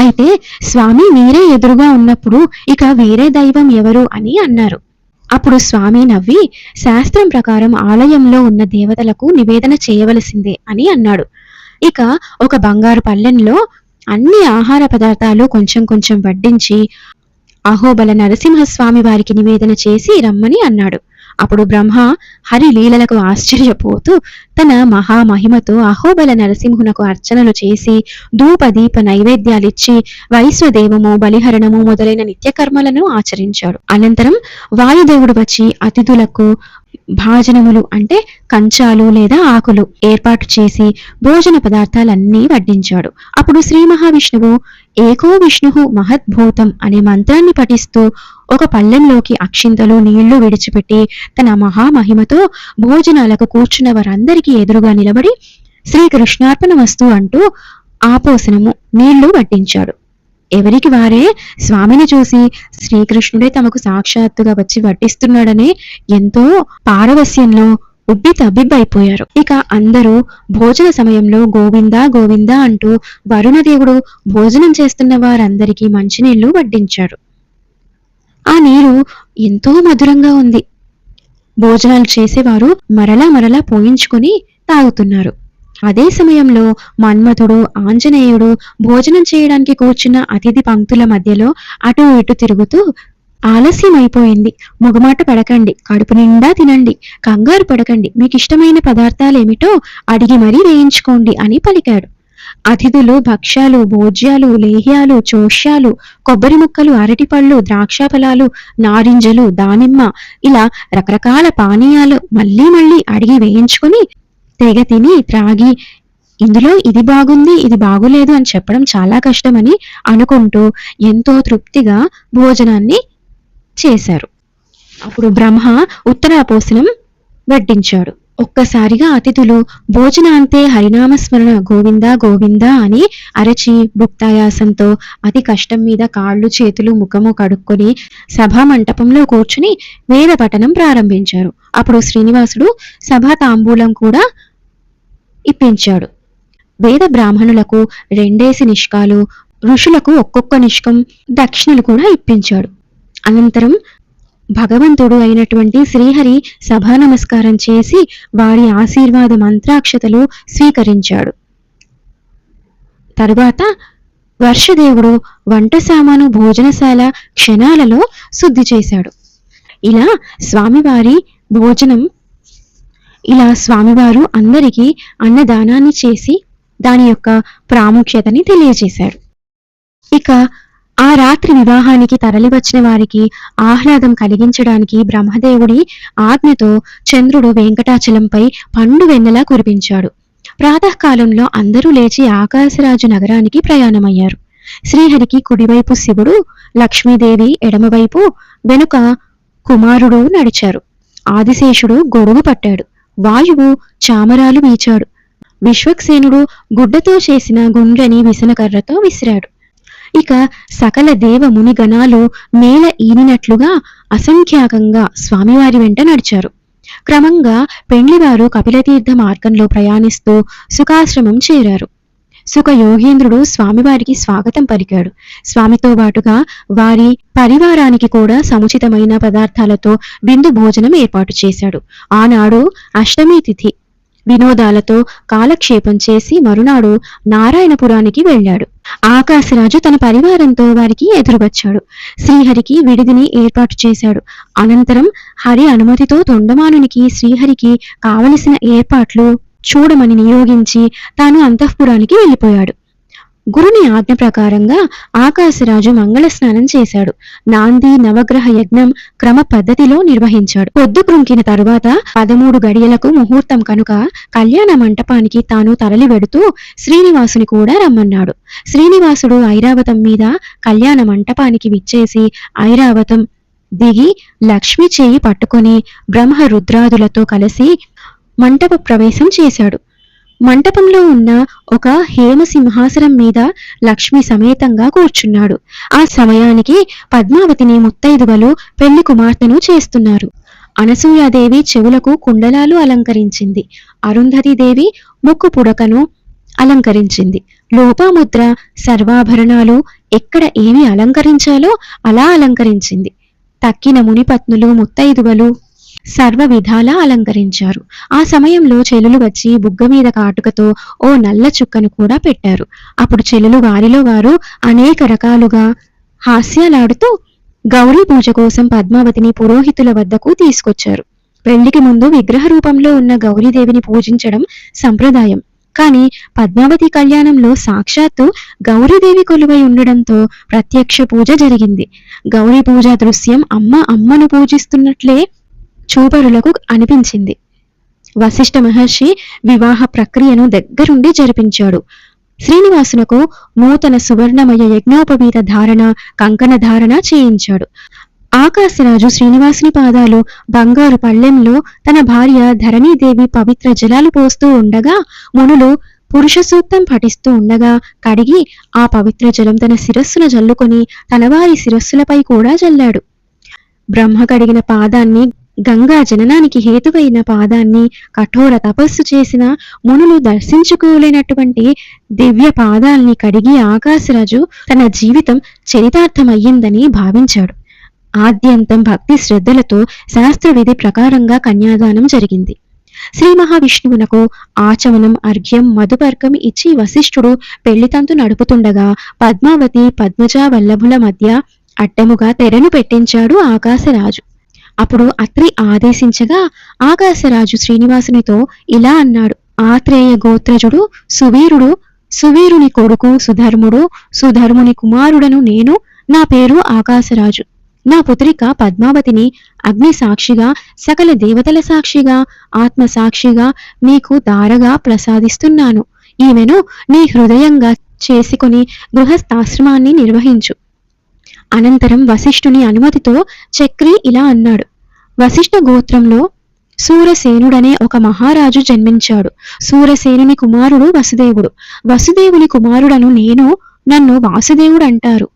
S1: అయితే స్వామి మీరే ఎదురుగా ఉన్నప్పుడు ఇక వేరే దైవం ఎవరు అని అన్నారు. అప్పుడు స్వామి నవ్వి శాస్త్రం ప్రకారం ఆలయంలో ఉన్న దేవతలకు నివేదన చేయవలసిందే అని అన్నాడు. ఇక ఒక బంగారు పల్లెంలో అన్ని ఆహార పదార్థాలు కొంచెం కొంచెం వడ్డించి అహోబల నరసింహస్వామి వారికి నివేదన చేసి రమ్మని అన్నాడు. అప్పుడు బ్రహ్మ హరి లీలలకు ఆశ్చర్యపోతూ తన మహామహిమతో అహోబల నరసింహునకు అర్చనలు చేసి ధూప దీప నైవేద్యాలిచ్చి వైశ్వదేవము బలిహరణము మొదలైన నిత్యకర్మలను ఆచరించాడు. అనంతరం వాయుదేవుడు వచ్చి అతిథులకు భాజనములు అంటే కంచాలు లేదా ఆకులు ఏర్పాటు చేసి భోజన పదార్థాలన్నీ వడ్డించాడు. అప్పుడు శ్రీ మహావిష్ణువు ఏకో విష్ణు మహద్భూతం అనే మంత్రాన్ని పఠిస్తూ ఒక పల్లెంలోకి అక్షింతలు నీళ్లు విడిచిపెట్టి తన మహామహిమతో భోజనాలకు కూర్చున్న వారందరికీ ఎదురుగా నిలబడి శ్రీకృష్ణార్పణమస్తు అంటూ ఆపోసనము నీళ్లు వడ్డించాడు. ఎవరికి వారే స్వామిని చూసి శ్రీకృష్ణుడే తమకు సాక్షాత్తుగా వచ్చి వడ్డిస్తున్నాడనే ఎంతో పారవస్యంలో ఉబ్బి తబ్బిబ్బైపోయారు. ఇక అందరూ భోజన సమయంలో గోవిందా గోవిందా అంటూ వరుణదేవుడు భోజనం చేస్తున్న వారందరికీ మంచినీళ్లు వడ్డించాడు. ఆ నీరు ఎంతో మధురంగా ఉంది. భోజనాలు చేసేవారు మరలా మరలా పోయించుకొని తాగుతున్నారు. అదే సమయంలో మన్మథుడు ఆంజనేయుడు భోజనం చేయడానికి కూర్చున్న అతిథి పంక్తుల మధ్యలో అటు ఇటు తిరుగుతూ ఆలస్యమైపోయింది, మొగమాట పడకండి, కడుపు నిండా తినండి, కంగారు పడకండి, మీకు ఇష్టమైన పదార్థాలేమిటో అడిగి మరీ వేయించుకోండి అని పలికాడు. అతిథులు భక్ష్యాలు భోజ్యాలు లేహ్యాలు చోష్యాలు కొబ్బరి ముక్కలు అరటిపళ్ళు ద్రాక్షఫలాలు నారింజలు దానిమ్మ ఇలా రకరకాల పానీయాలు మళ్ళీ మళ్ళీ అడిగి వేయించుకుని తెగ తిని త్రాగి ఇందులో ఇది బాగుంది ఇది బాగులేదు అని చెప్పడం చాలా కష్టమని అనుకుంటూ ఎంతో తృప్తిగా భోజనాన్ని చేశారు. అప్పుడు బ్రహ్మ ఉత్తరాపోసనం వడ్డించాడు. ఒక్కసారిగా అతిథులు భోజనాంతే హరినామస్మరణ గోవిందా గోవిందా అని అరచి భుక్తాయాసంతో అతి కష్టం మీద కాళ్ళు చేతులు ముఖము కడుక్కొని సభా మంటపంలో కూర్చుని వేద పఠనం ప్రారంభించారు. అప్పుడు శ్రీనివాసుడు సభా తాంబూలం కూడా ఇప్పించాడు. వేద బ్రాహ్మణులకు 2 నిష్కాలు, ఋషులకు ఒక్కొక్క నిష్కం దక్షిణలు కూడా ఇప్పించాడు. అనంతరం భగవంతుడు అయినటువంటి శ్రీహరి సభా నమస్కారం చేసి వారి ఆశీర్వాద మంత్రాక్షతలు స్వీకరించాడు. తరువాత వర్షదేవుడు వంట సామాను భోజనశాల క్షణాలలో శుద్ధి చేశాడు. ఇలా స్వామివారు అందరికీ అన్నదానాన్ని చేసి దాని యొక్క ప్రాముఖ్యతని తెలియజేశాడు. ఇక ఆ రాత్రి వివాహానికి తరలివచ్చిన వారికి ఆహ్లాదం కలిగించడానికి బ్రహ్మదేవుడి ఆజ్ఞతో చంద్రుడు వెంకటాచలంపై పండు వెన్నెలా కురిపించాడు. ప్రాతకాలంలో అందరూ లేచి ఆకాశరాజు నగరానికి ప్రయాణమయ్యారు. శ్రీహరికి కుడివైపు శివుడు, లక్ష్మీదేవి ఎడమవైపు, వెనుక కుమారుడు నడిచారు. ఆదిశేషుడు గొడుగు పట్టాడు. వాయువు చామరాలు వీచాడు. విశ్వక్సేనుడు గుడ్డతో చేసిన గుండ్రని విసనకర్రతో విసిరాడు. ఇక సకల దేవ మునిగణాలు నేల ఈనినట్లుగా అసంఖ్యాకంగా స్వామివారి వెంట నడిచారు. క్రమంగా పెండ్లివారు కపిలతీర్థ మార్గంలో ప్రయాణిస్తూ సుఖాశ్రమం చేరారు. సుఖ యోగేంద్రుడు స్వామివారికి స్వాగతం పలికాడు. స్వామితో పాటుగా వారి పరివారానికి కూడా సముచితమైన పదార్థాలతో విందు భోజనం ఏర్పాటు చేశాడు. ఆనాడు అష్టమి తిథి. వినోదాలతో కాలక్షేపం చేసి మరునాడు నారాయణపురానికి వెళ్ళాడు. ఆకాశరాజు తన పరివారంతో వారికి ఎదురువచ్చాడు. శ్రీహరికి విడిదిని ఏర్పాటు చేశాడు. అనంతరం హరి అనుమతితో తొండమానునికి శ్రీహరికి కావలసిన ఏర్పాట్లు చూడమని నియోగించి తాను అంతఃపురానికి వెళ్ళిపోయాడు. గురుని ఆజ్ఞ ప్రకారంగా ఆకాశరాజు మంగళ స్నానం చేశాడు. నాంది నవగ్రహ యజ్ఞం క్రమ పద్ధతిలో నిర్వహించాడు. పొద్దు కృంకిన తరువాత 13 గడియలకు ముహూర్తం కనుక కళ్యాణ మంటపానికి తాను తరలి వెడుతూ శ్రీనివాసుని కూడా రమ్మన్నాడు. శ్రీనివాసుడు ఐరావతం మీద కళ్యాణ మంటపానికి విచ్చేసి ఐరావతం దిగి లక్ష్మి చేయి పట్టుకొని బ్రహ్మ రుద్రాదులతో కలిసి మంటప ప్రవేశం చేశాడు. మంటపంలో ఉన్న ఒక హేమ సింహాసనం మీద లక్ష్మి సమేతంగా కూర్చున్నాడు. ఆ సమయానికి పద్మావతిని ముత్తైదువలు పెళ్లి కుమార్తెను చేస్తున్నారు. అనసూయాదేవి చెవులకు కుండలాలు అలంకరించింది. అరుంధతీదేవి ముక్కు పుడకను అలంకరించింది. లోపాముద్ర సర్వాభరణాలు ఎక్కడ ఏమి అలంకరించాలో అలా అలంకరించింది. తక్కిన మునిపత్నులు ముత్తైదువలు సర్వ విధాలా అలంకరించారు. ఆ సమయంలో చెలులు వచ్చి బుగ్గ మీద కాటుకతో ఓ నల్ల చుక్కను కూడా పెట్టారు. అప్పుడు చెలులు వారిలో వారు అనేక రకాలుగా హాస్యాలాడుతూ గౌరీ పూజ కోసం పద్మావతిని పురోహితుల వద్దకు తీసుకొచ్చారు. పెళ్లికి ముందు విగ్రహ రూపంలో ఉన్న గౌరీదేవిని పూజించడం సంప్రదాయం. కానీ పద్మావతి కళ్యాణంలో సాక్షాత్తు గౌరీదేవి కొలువై ఉండడంతో ప్రత్యక్ష పూజ జరిగింది. గౌరీ పూజ దృశ్యం అమ్మను పూజిస్తున్నట్లే చూపరులకు అనిపించింది. వశిష్ఠ మహర్షి వివాహ ప్రక్రియను దగ్గరుండి జరిపించాడు. శ్రీనివాసునకు నూతన సువర్ణమయ యజ్ఞోపవీత ధారణ కంకణ ధారణ చేయించాడు. ఆకాశరాజు శ్రీనివాసుని పాదాలు బంగారు పళ్ళెంలో తన భార్య ధరణీదేవి పవిత్ర జలాలు పోస్తూ ఉండగా మునులు పురుష సూక్తం పఠిస్తూ ఉండగా కడిగి ఆ పవిత్ర జలం తన శిరస్సున జల్లుకొని తన వారి శిరస్సులపై కూడా జల్లాడు. బ్రహ్మ కడిగిన పాదాన్ని, గంగా జననానికి హేతువైన పాదాన్ని, కఠోర తపస్సు చేసిన మునులు దర్శించుకోలేనటువంటి దివ్య పాదాల్ని కడిగి ఆకాశరాజు తన జీవితం చరితార్థమయ్యిందని భావించాడు. ఆద్యంతం భక్తి శ్రద్ధలతో శాస్త్ర విధి ప్రకారంగా కన్యాదానం జరిగింది. శ్రీ మహావిష్ణువునకు ఆచమనం, అర్ఘ్యం, మధుపర్కం ఇచ్చి వశిష్ఠుడు పెళ్లితంతు నడుపుతుండగా పద్మావతి పద్మజ వల్లభుల మధ్య అడ్డముగా తెరను పెట్టించాడు ఆకాశరాజు. అప్పుడు అత్రి ఆదేశించగా ఆకాశరాజు శ్రీనివాసునితో ఇలా అన్నాడు: ఆత్రేయ గోత్రజుడు సువీరుడు, సువీరుని కొడుకు సుధర్ముడు, సుధర్ముని కుమారుడను నేను. నా పేరు ఆకాశరాజు. నా పుత్రిక పద్మావతిని అగ్ని సాక్షిగా, సకల దేవతల సాక్షిగా, ఆత్మ సాక్షిగా నీకు దారగా ప్రసాదిస్తున్నాను. ఈమెను నీ హృదయంగా చేసుకుని గృహస్థాశ్రమాన్ని నిర్వహించు. అనంతరం వశిష్ఠుని అనుమతితో చక్రి ఇలా అన్నాడు: వశిష్ఠ గోత్రంలో సూరసేనుడనే ఒక మహారాజు జన్మించాడు. సూరసేనుని కుమారుడు వసుదేవుడు. వసుదేవుని కుమారుడను నేను. నన్ను వాసుదేవుడు అంటారు.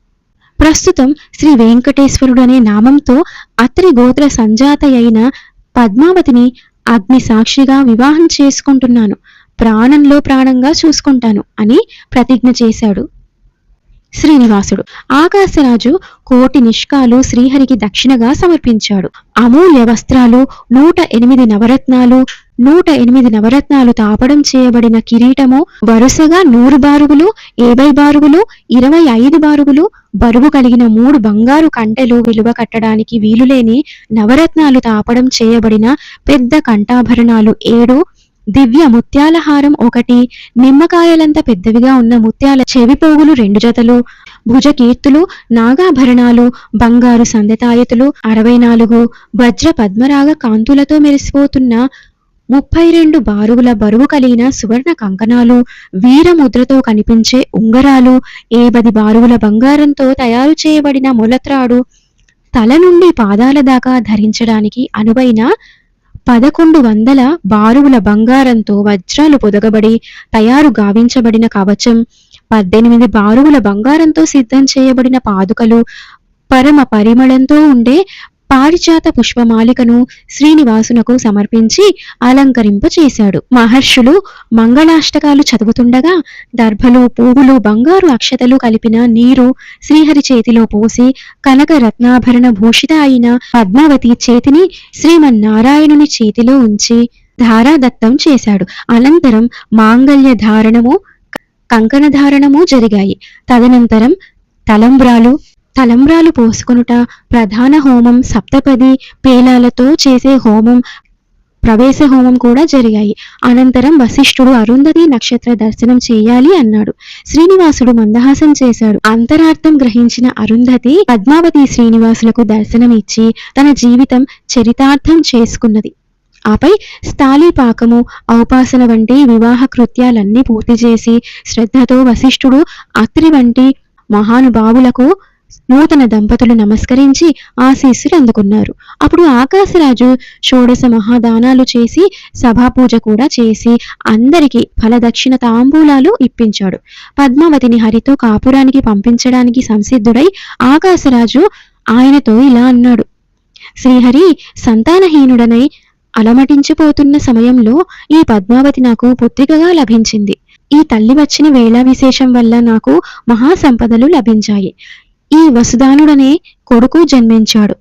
S1: ప్రస్తుతం శ్రీ వెంకటేశ్వరుడనే నామంతో అత్రి గోత్ర సంజాతయైన పద్మావతిని అగ్ని సాక్షిగా వివాహం చేసుకుంటున్నాను. ప్రాణంలో ప్రాణంగా చూసుకుంటాను అని ప్రతిజ్ఞ చేశాడు శ్రీనివాసుడు. ఆకాశరాజు కోటి నిష్కాలు శ్రీహరికి దక్షిణగా సమర్పించాడు. అమూల్య వస్త్రాలు, 108 నవరత్నాలు, 108 నవరత్నాలు తాపడం చేయబడిన కిరీటము, వరుసగా 100 బారుగులు, 50 బారుగులు, 25 బారుగులు బరువు కలిగిన 3 బంగారు కంటెలు, విలువ కట్టడానికి వీలులేని నవరత్నాలు తాపడం చేయబడిన పెద్ద కంఠాభరణాలు 7, దివ్య ముత్యాల హారం 1, నిమ్మకాయలంత పెద్దవిగా ఉన్న ముత్యాల చెవిపోగులు 2 జతలు, భుజకీర్తులు, నాగాభరణాలు, బంగారు సందెతాయతులు 64, వజ్ర పద్మరాగ కాంతులతో మెరిసిపోతున్న 32 బారుగుల బరువు కలిగిన సువర్ణ కంకణాలు, వీరముద్రతో కనిపించే ఉంగరాలు, 70 బారుగుల బంగారంతో తయారు చేయబడిన మొలత్రాడు, తల నుండి పాదాల దాకా ధరించడానికి అనువైన 1100 బారుగుల బంగారంతో వజ్రాలు పొదగబడి తయారు గావించబడిన కవచం, 18 బారువుల బంగారంతో సిద్ధం చేయబడిన పాదుకలు, పరమ పరిమళంతో ఉండే పారిజాత పుష్పమాలికను శ్రీనివాసునకు సమర్పించి అలంకరింపచేశాడు. మహర్షులు మంగళాష్టకాలు చదువుతుండగా దర్భలు, పువ్వులు, బంగారు అక్షతలు కలిపిన నీరు శ్రీహరి చేతిలో పోసి కనక రత్నాభరణ భూషిత అయిన పద్మావతి చేతిని శ్రీమన్నారాయణుని చేతిలో ఉంచి ధారాదత్తం చేశాడు. అనంతరం మాంగళ్య ధారణము, కంకణ ధారణము జరిగాయి. తదనంతరం తలంబ్రాలు పోసుకొనుట, ప్రధాన హోమం, సప్తపది పేలాలతో చేసే హోమం, ప్రవేశ హోమం కూడా జరిగాయి. అనంతరం వశిష్ఠుడు అరుంధతి నక్షత్ర దర్శనం చేయాలి అన్నాడు. శ్రీనివాసుడు మందహాసం చేశాడు. అంతరార్థం గ్రహించిన అరుంధతి పద్మావతి శ్రీనివాసులకు దర్శనం ఇచ్చి తన జీవితం చరితార్థం చేసుకున్నది. ఆపై స్థాళీపాకము, ఔపాసన వంటి వివాహ కృత్యాలన్నీ పూర్తి చేసి శ్రద్ధతో వశిష్ఠుడు, అత్రి వంటి మహానుభావులకు నూతన దంపతులు నమస్కరించి ఆశీస్సులు అందుకున్నారు. అప్పుడు ఆకాశరాజు షోడశ మహాదానాలు చేసి సభాపూజ కూడా చేసి అందరికీ ఫలదక్షిణ తాంబూలాలు ఇప్పించాడు. పద్మావతిని హరితో కాపురానికి పంపించడానికి సంసిద్ధుడై ఆకాశరాజు ఆయనతో ఇలా అన్నాడు: శ్రీహరి సంతానహీనుడనై అలమటించిపోతున్న సమయంలో ఈ పద్మావతి నాకు పుత్రికగా లభించింది. ఈ తల్లి వచ్చిన వేళ విశేషం వల్ల నాకు మహాసంపదలు లభించాయి. ఈ వసుదానుడనే కొడుకు జన్మించాడు.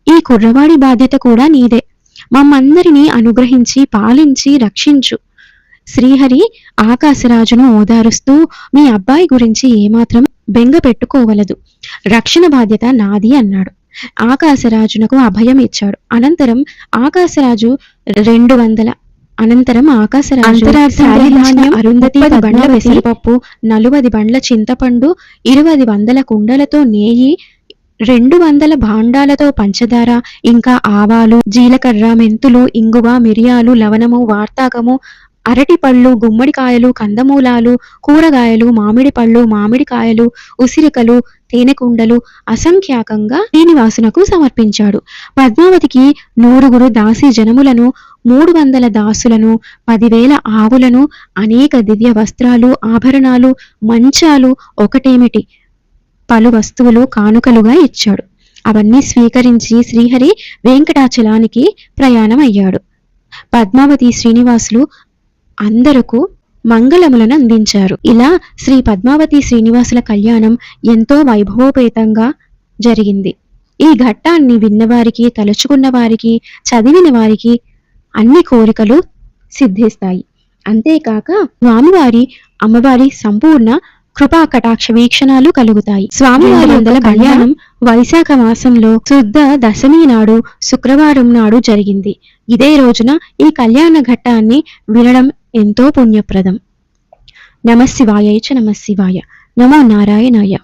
S1: ఈ కుర్రవాడి బాధ్యత కూడా నీదే. మమ్మందరినీ అనుగ్రహించి పాలించి రక్షించు. శ్రీహరి ఆకాశరాజును ఓదారుస్తూ, మీ అబ్బాయి గురించి ఏమాత్రం బెంగ పెట్టుకోవలదు, రక్షణ బాధ్యత నాది అన్నాడు. ఆకాశరాజునకు అభయం ఇచ్చాడు. అనంతరం ఆకాశరాజు అరుంధతి 10 బండ్ల పెసరపప్పు, 40 బండ్ల చింతపండు, 20 వందల కుండలతో నేయి, 200 భాండాలతో పంచదార, ఇంకా ఆవాలు, జీలకర్ర, మెంతులు, ఇంగువ, మిరియాలు, లవణము, వార్తాకము, అరటిపళ్ళు, గుమ్మడికాయలు, కందమూలాలు, కూరగాయలు, మామిడి పళ్ళు, మామిడికాయలు, ఉసిరికలు, తేనెకుండలు అసంఖ్యాకంగా శ్రీనివాసునకు సమర్పించాడు. పద్మావతికి 100 దాసీ జనములను, 300 దాసులను, 10,000 ఆవులను, అనేక దివ్య వస్త్రాలు, ఆభరణాలు, మంచాలు, ఒకటేమిటి పలు వస్తువులు కానుకలుగా ఇచ్చాడు. అవన్నీ స్వీకరించి శ్రీహరి వెంకటాచలానికి ప్రయాణమయ్యాడు. పద్మావతి శ్రీనివాసులు అందరకు మంగళములను అందించారు. ఇలా శ్రీ పద్మావతి శ్రీనివాసుల కళ్యాణం ఎంతో వైభవోపేతంగా జరిగింది. ఈ ఘట్టాన్ని విన్నవారికి, తలుచుకున్న వారికి, చదివిన వారికి అన్ని కోరికలు సిద్ధిస్తాయి. అంతేకాక స్వామివారి, అమ్మవారి సంపూర్ణ కృపా కటాక్ష వీక్షణాలు కలుగుతాయి. స్వామివారి కళ్యాణం వైశాఖ మాసంలో శుద్ధ దశమి నాడు శుక్రవారం నాడు జరిగింది. ఇదే రోజున ఈ కళ్యాణ ఘట్టాన్ని వినడం ఎంతో పుణ్యప్రదం. నమః శివాయ చ నమః శివాయ. నమో నారాయణాయ.